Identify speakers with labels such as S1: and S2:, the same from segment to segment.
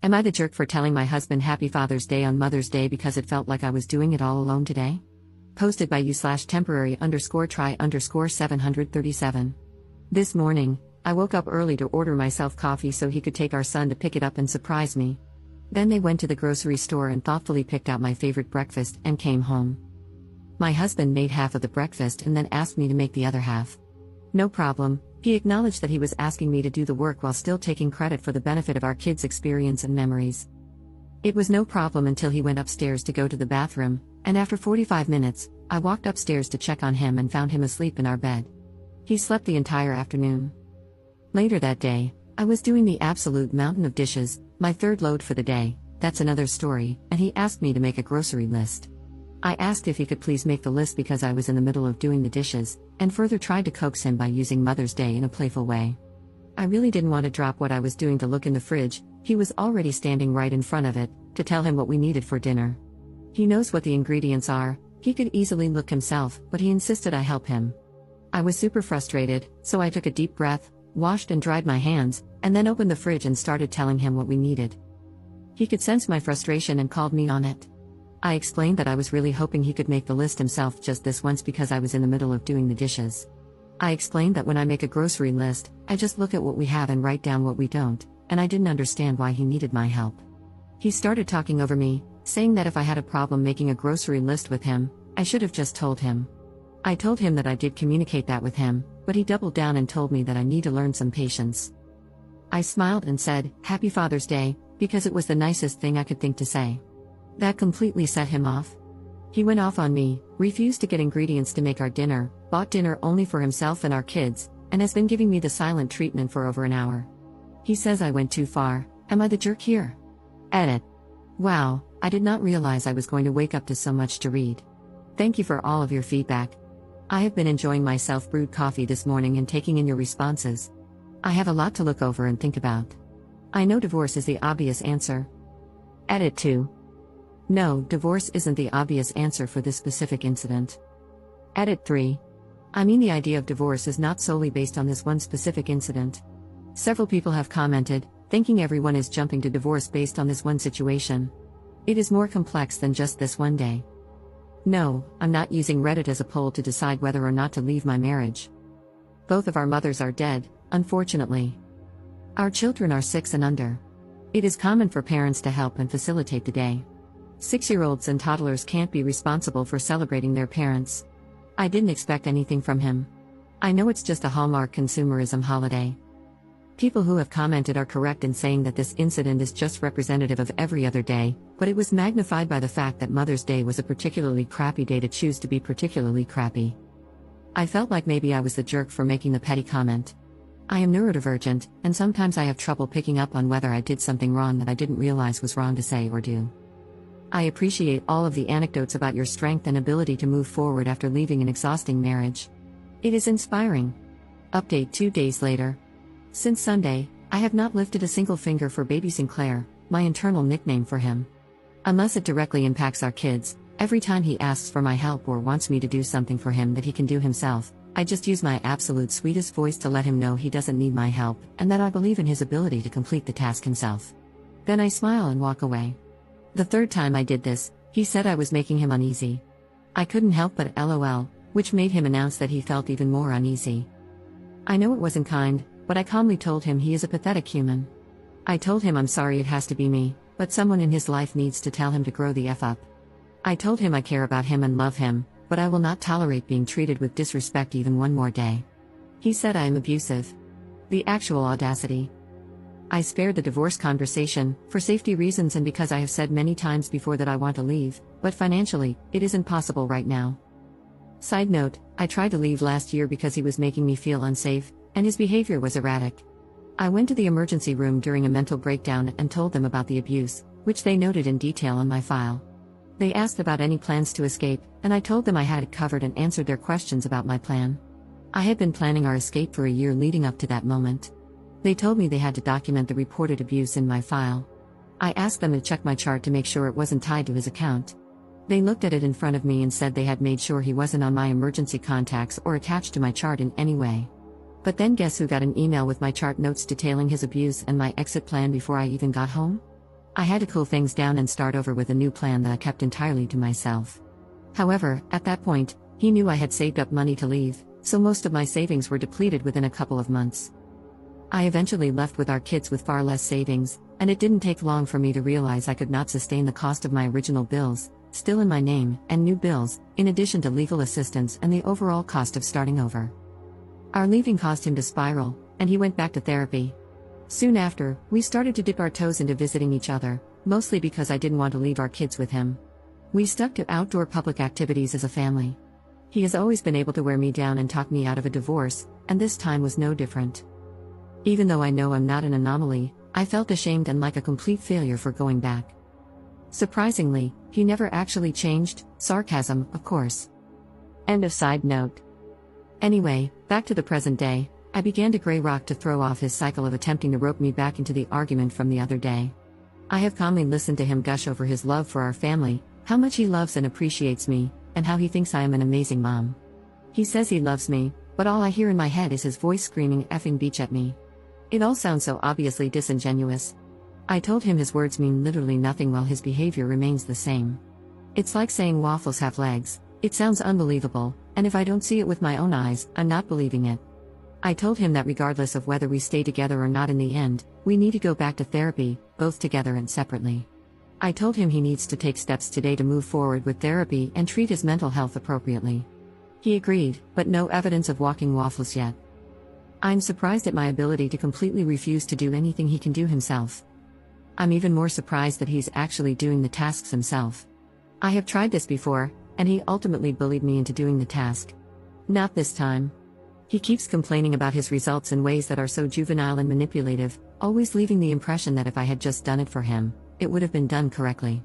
S1: Am I the jerk for telling my husband Happy Father's Day on Mother's Day because it felt like I was doing it all alone today? Posted by you/temporary_try_737. This morning, I woke up early to order myself coffee so he could take our son to pick it up and surprise me. Then they went to the grocery store and thoughtfully picked out my favorite breakfast and came home. My husband made half of the breakfast and then asked me to make the other half. No problem, he acknowledged that he was asking me to do the work while still taking credit for the benefit of our kids' experience and memories. It was no problem until he went upstairs to go to the bathroom, and after 45 minutes, I walked upstairs to check on him and found him asleep in our bed. He slept the entire afternoon. Later that day, I was doing the absolute mountain of dishes, my third load for the day, that's another story, and he asked me to make a grocery list. I asked if he could please make the list because I was in the middle of doing the dishes, and further tried to coax him by using Mother's Day in a playful way. I really didn't want to drop what I was doing to look in the fridge, he was already standing right in front of it, to tell him what we needed for dinner. He knows what the ingredients are, he could easily look himself, but he insisted I help him. I was super frustrated, so I took a deep breath, washed and dried my hands, and then opened the fridge and started telling him what we needed. He could sense my frustration and called me on it. I explained that I was really hoping he could make the list himself just this once because I was in the middle of doing the dishes. I explained that when I make a grocery list, I just look at what we have and write down what we don't, and I didn't understand why he needed my help. He started talking over me, saying that if I had a problem making a grocery list with him, I should have just told him. I told him that I did communicate that with him, but he doubled down and told me that I need to learn some patience. I smiled and said, "Happy Father's Day," because it was the nicest thing I could think to say. That completely set him off. He went off on me, refused to get ingredients to make our dinner, bought dinner only for himself and our kids, and has been giving me the silent treatment for over an hour. He says I went too far. Am I the jerk here? Edit. Wow, I did not realize I was going to wake up to so much to read. Thank you for all of your feedback. I have been enjoying my self-brewed coffee this morning and taking in your responses. I have a lot to look over and think about. I know divorce is the obvious answer. Edit 2. No, divorce isn't the obvious answer for this specific incident. Edit 3. I mean, the idea of divorce is not solely based on this one specific incident. Several people have commented, thinking everyone is jumping to divorce based on this one situation. It is more complex than just this one day. No, I'm not using Reddit as a poll to decide whether or not to leave my marriage. Both of our mothers are dead, unfortunately. Our children are 6 and under. It is common for parents to help and facilitate the day. 6-year-olds and toddlers can't be responsible for celebrating their parents. I didn't expect anything from him. I know it's just a Hallmark consumerism holiday. People who have commented are correct in saying that this incident is just representative of every other day, but it was magnified by the fact that Mother's Day was a particularly crappy day to choose to be particularly crappy. I felt like maybe I was the jerk for making the petty comment. I am neurodivergent, and sometimes I have trouble picking up on whether I did something wrong that I didn't realize was wrong to say or do. I appreciate all of the anecdotes about your strength and ability to move forward after leaving an exhausting marriage. It is inspiring. Update 2 days later. Since Sunday, I have not lifted a single finger for baby Sinclair, my internal nickname for him. Unless it directly impacts our kids, every time he asks for my help or wants me to do something for him that he can do himself, I just use my absolute sweetest voice to let him know he doesn't need my help and that I believe in his ability to complete the task himself. Then I smile and walk away. The third time I did this, he said I was making him uneasy. I couldn't help but LOL, which made him announce that he felt even more uneasy. I know it wasn't kind, but I calmly told him he is a pathetic human. I told him I'm sorry it has to be me, but someone in his life needs to tell him to grow the F up. I told him I care about him and love him, but I will not tolerate being treated with disrespect even one more day. He said I am abusive. The actual audacity. I spared the divorce conversation, for safety reasons and because I have said many times before that I want to leave, but financially, it isn't possible right now. Side note, I tried to leave last year because he was making me feel unsafe, and his behavior was erratic. I went to the emergency room during a mental breakdown and told them about the abuse, which they noted in detail on my file. They asked about any plans to escape, and I told them I had it covered and answered their questions about my plan. I had been planning our escape for a year leading up to that moment. They told me they had to document the reported abuse in my file. I asked them to check my chart to make sure it wasn't tied to his account. They looked at it in front of me and said they had made sure he wasn't on my emergency contacts or attached to my chart in any way. But then guess who got an email with my chart notes detailing his abuse and my exit plan before I even got home? I had to cool things down and start over with a new plan that I kept entirely to myself. However, at that point, he knew I had saved up money to leave, so most of my savings were depleted within a couple of months. I eventually left with our kids with far less savings, and it didn't take long for me to realize I could not sustain the cost of my original bills, still in my name, and new bills, in addition to legal assistance and the overall cost of starting over. Our leaving caused him to spiral, and he went back to therapy. Soon after, we started to dip our toes into visiting each other, mostly because I didn't want to leave our kids with him. We stuck to outdoor public activities as a family. He has always been able to wear me down and talk me out of a divorce, and this time was no different. Even though I know I'm not an anomaly, I felt ashamed and like a complete failure for going back. Surprisingly, he never actually changed, sarcasm, of course. End of side note. Anyway, back to the present day, I began to gray rock to throw off his cycle of attempting to rope me back into the argument from the other day. I have calmly listened to him gush over his love for our family, how much he loves and appreciates me, and how he thinks I am an amazing mom. He says he loves me, but all I hear in my head is his voice screaming effing beach at me. It all sounds so obviously disingenuous. I told him his words mean literally nothing while his behavior remains the same. It's like saying waffles have legs. It sounds unbelievable, and if I don't see it with my own eyes, I'm not believing it. I told him that regardless of whether we stay together or not in the end, we need to go back to therapy, both together and separately. I told him he needs to take steps today to move forward with therapy and treat his mental health appropriately. He agreed, but no evidence of walking waffles yet. I'm surprised at my ability to completely refuse to do anything he can do himself. I'm even more surprised that he's actually doing the tasks himself. I have tried this before, and he ultimately bullied me into doing the task. Not this time. He keeps complaining about his results in ways that are so juvenile and manipulative, always leaving the impression that if I had just done it for him, it would have been done correctly.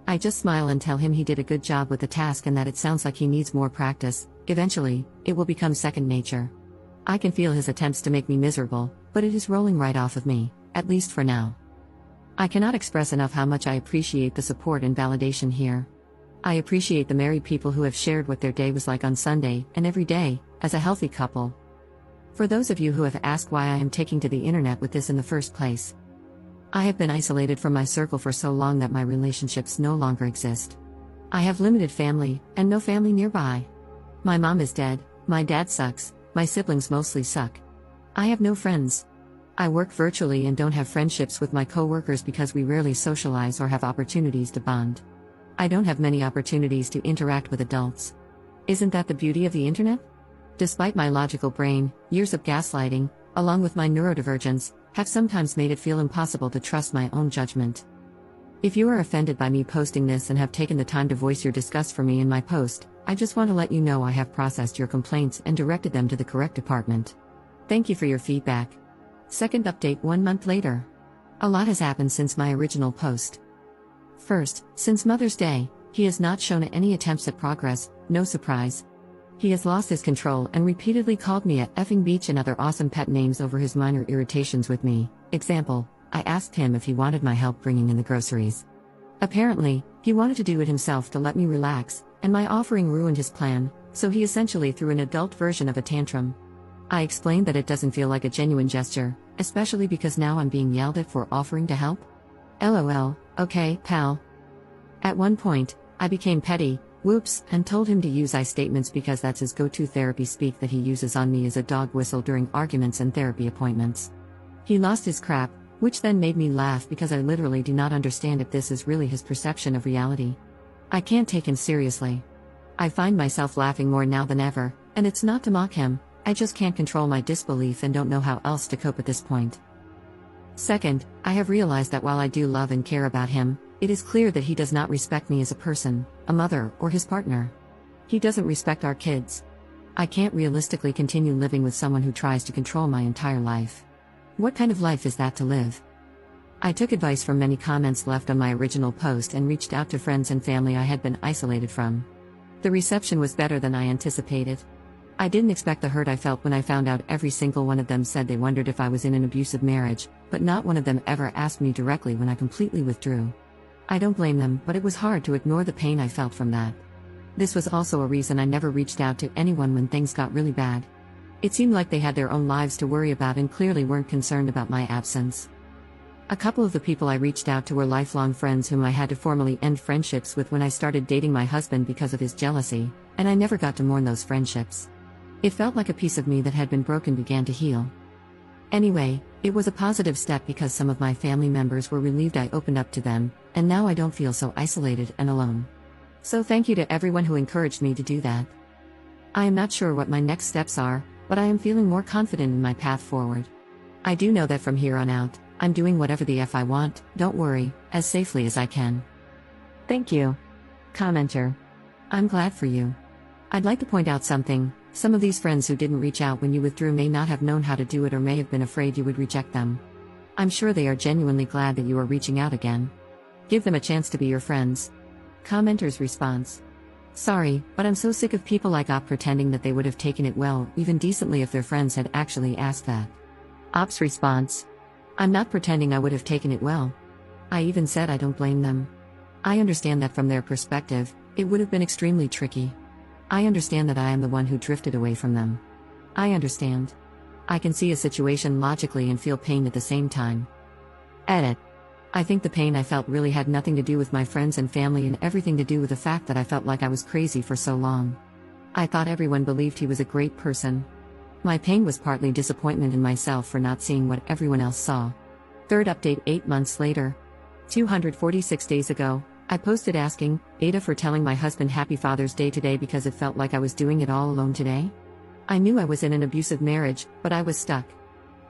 S1: I just smile and tell him he did a good job with the task and that it sounds like he needs more practice. Eventually, it will become second nature. I can feel his attempts to make me miserable, but it is rolling right off of me, at least for now. I cannot express enough how much I appreciate the support and validation here. I appreciate the married people who have shared what their day was like on Sunday, and every day, as a healthy couple. For those of you who have asked why I am taking to the internet with this in the first place, I have been isolated from my circle for so long that my relationships no longer exist. I have limited family, and no family nearby. My mom is dead, my dad sucks, my siblings mostly suck. I have no friends. I work virtually and don't have friendships with my coworkers because we rarely socialize or have opportunities to bond. I don't have many opportunities to interact with adults. Isn't that the beauty of the internet? Despite my logical brain, years of gaslighting, along with my neurodivergence, have sometimes made it feel impossible to trust my own judgment. If you are offended by me posting this and have taken the time to voice your disgust for me in my post, I just want to let you know I have processed your complaints and directed them to the correct department. Thank you for your feedback. Second update 1 month later. A lot has happened since my original post. First, since Mother's Day, he has not shown any attempts at progress, no surprise. He has lost his control and repeatedly called me a effing beach and other awesome pet names over his minor irritations with me. Example, I asked him if he wanted my help bringing in the groceries. Apparently, he wanted to do it himself to let me relax, and my offering ruined his plan, so he essentially threw an adult version of a tantrum. I explained that it doesn't feel like a genuine gesture, especially because now I'm being yelled at for offering to help. LOL, okay, pal. At one point, I became petty, whoops, and told him to use I statements because that's his go-to therapy speak that he uses on me as a dog whistle during arguments and therapy appointments. He lost his crap, which then made me laugh because I literally do not understand if this is really his perception of reality. I can't take him seriously. I find myself laughing more now than ever, and it's not to mock him, I just can't control my disbelief and don't know how else to cope at this point. Second, I have realized that while I do love and care about him, it is clear that he does not respect me as a person, a mother, or his partner. He doesn't respect our kids. I can't realistically continue living with someone who tries to control my entire life. What kind of life is that to live? I took advice from many comments left on my original post and reached out to friends and family I had been isolated from. The reception was better than I anticipated. I didn't expect the hurt I felt when I found out every single one of them said they wondered if I was in an abusive marriage, but not one of them ever asked me directly when I completely withdrew. I don't blame them, but it was hard to ignore the pain I felt from that. This was also a reason I never reached out to anyone when things got really bad. It seemed like they had their own lives to worry about and clearly weren't concerned about my absence. A couple of the people I reached out to were lifelong friends whom I had to formally end friendships with when I started dating my husband because of his jealousy, and I never got to mourn those friendships. It felt like a piece of me that had been broken began to heal. Anyway, it was a positive step because some of my family members were relieved I opened up to them, and now I don't feel so isolated and alone. So thank you to everyone who encouraged me to do that. I am not sure what my next steps are, but I am feeling more confident in my path forward. I do know that from here on out, I'm doing whatever the F I want, don't worry, as safely as I can. Thank you. Commenter. I'm glad for you. I'd like to point out something. Some of these friends who didn't reach out when you withdrew may not have known how to do it or may have been afraid you would reject them. I'm sure they are genuinely glad that you are reaching out again. Give them a chance to be your friends. Commenter's response. Sorry, but I'm so sick of people like Op pretending that they would have taken it well, even decently if their friends had actually asked that. Op's response. I'm not pretending I would have taken it well. I even said I don't blame them. I understand that from their perspective, it would have been extremely tricky. I understand that I am the one who drifted away from them. I understand. I can see a situation logically and feel pain at the same time. Edit. I think the pain I felt really had nothing to do with my friends and family and everything to do with the fact that I felt like I was crazy for so long. I thought everyone believed he was a great person. My pain was partly disappointment in myself for not seeing what everyone else saw. Third update 8 months later. 246 days ago, I posted asking AITAH for telling my husband Happy Father's Day today because it felt like I was doing it all alone today. I knew I was in an abusive marriage, but I was stuck.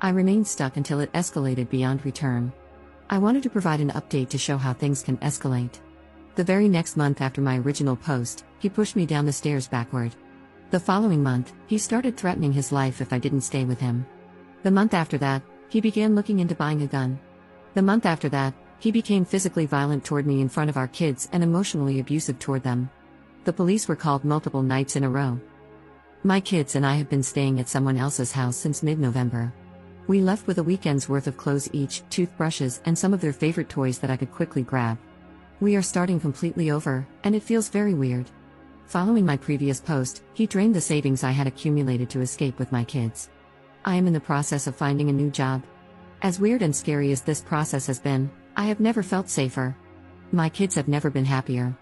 S1: I remained stuck until it escalated beyond return. I wanted to provide an update to show how things can escalate. The very next month after my original post, he pushed me down the stairs backward. The following month, he started threatening his life if I didn't stay with him. The month after that, he began looking into buying a gun. The month after that, he became physically violent toward me in front of our kids and emotionally abusive toward them. The police were called multiple nights in a row. My kids and I have been staying at someone else's house since mid-November. We left with a weekend's worth of clothes each, toothbrushes, and some of their favorite toys that I could quickly grab. We are starting completely over, and it feels very weird. Following my previous post, he drained the savings I had accumulated to escape with my kids. I am in the process of finding a new job. As weird and scary as this process has been, I have never felt safer. My kids have never been happier.